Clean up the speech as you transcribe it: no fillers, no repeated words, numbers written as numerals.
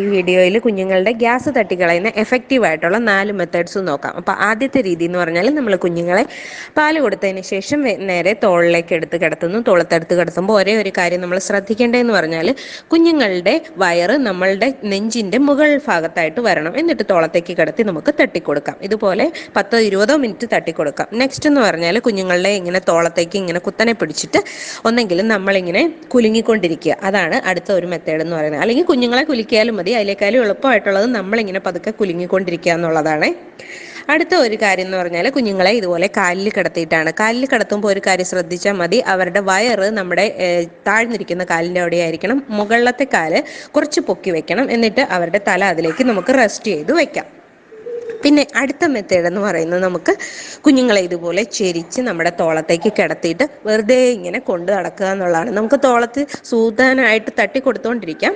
ഈ വീഡിയോയിൽ കുഞ്ഞുങ്ങളുടെ ഗ്യാസ് തട്ടിക്കളയുന്ന എഫക്റ്റീവ് ആയിട്ടുള്ള 4 മെത്തേഡ്സ് നോക്കാം. അപ്പോൾ ആദ്യത്തെ രീതി എന്ന് പറഞ്ഞാൽ നമ്മൾ കുഞ്ഞുങ്ങളെ പാല് കൊടുത്തതിന് ശേഷം നേരെ തോളിലേക്ക് എടുത്ത് കിടത്തുന്നു. തോളത്തെടുത്ത് കിടത്തുമ്പോൾ ഒരേ ഒരു കാര്യം നമ്മൾ ശ്രദ്ധിക്കേണ്ടതെന്ന് പറഞ്ഞാൽ കുഞ്ഞുങ്ങളുടെ വയറ് നമ്മളുടെ നെഞ്ചിൻ്റെ മുകൾ ഭാഗത്തായിട്ട് വരണം. എന്നിട്ട് തോളത്തേക്ക് കിടത്തി നമുക്ക് തട്ടിക്കൊടുക്കാം. ഇതുപോലെ 10-20 മിനിറ്റ് തട്ടിക്കൊടുക്കാം. നെക്സ്റ്റ് എന്ന് പറഞ്ഞാൽ കുഞ്ഞുങ്ങളുടെ ഇങ്ങനെ തോളത്തേക്ക് ഇങ്ങനെ കുത്തനെ പിടിച്ചിട്ട് ഒന്നെങ്കിലും നമ്മളിങ്ങനെ കുലുങ്ങിക്കൊണ്ടിരിക്കുക. അതാണ് അടുത്ത ഒരു മെത്തേഡ് എന്ന് പറയുന്നത്. അല്ലെങ്കിൽ കുഞ്ഞുങ്ങളെ കുലുക്കിയാലും മതി. അതിലേക്കാളും എളുപ്പമായിട്ടുള്ളത് നമ്മളിങ്ങനെ പതുക്കെ കുലുങ്ങിക്കൊണ്ടിരിക്കുക എന്നുള്ളതാണ്. അടുത്ത ഒരു കാര്യം എന്ന് പറഞ്ഞാൽ കുഞ്ഞുങ്ങളെ ഇതുപോലെ കാലിൽ കിടത്തിയിട്ടാണ്. കാലിൽ കിടത്തുമ്പോൾ ഒരു കാര്യം ശ്രദ്ധിച്ചാൽ മതി. അവരുടെ വയറ് നമ്മുടെ താഴ്ന്നിരിക്കുന്ന കാലിൻ്റെ അവിടെ ആയിരിക്കണം. മുകളിലത്തെ കാല് കുറച്ച് പൊക്കി വെക്കണം. എന്നിട്ട് അവരുടെ തല അതിലേക്ക് നമുക്ക് റെസ്റ്റ് ചെയ്ത് വെക്കാം. പിന്നെ അടുത്ത മെത്തേഡ് എന്ന് പറയുന്നത് നമുക്ക് കുഞ്ഞുങ്ങളെ ഇതുപോലെ ചെരിച്ച് നമ്മുടെ തോളത്തേക്ക് കിടത്തിയിട്ട് വെറുതെ ഇങ്ങനെ കൊണ്ട് നടക്കുക എന്നുള്ളതാണ്. നമുക്ക് തോളത്ത് സൂതാനായിട്ട് തട്ടി കൊടുത്തുകൊണ്ടിരിക്കാം.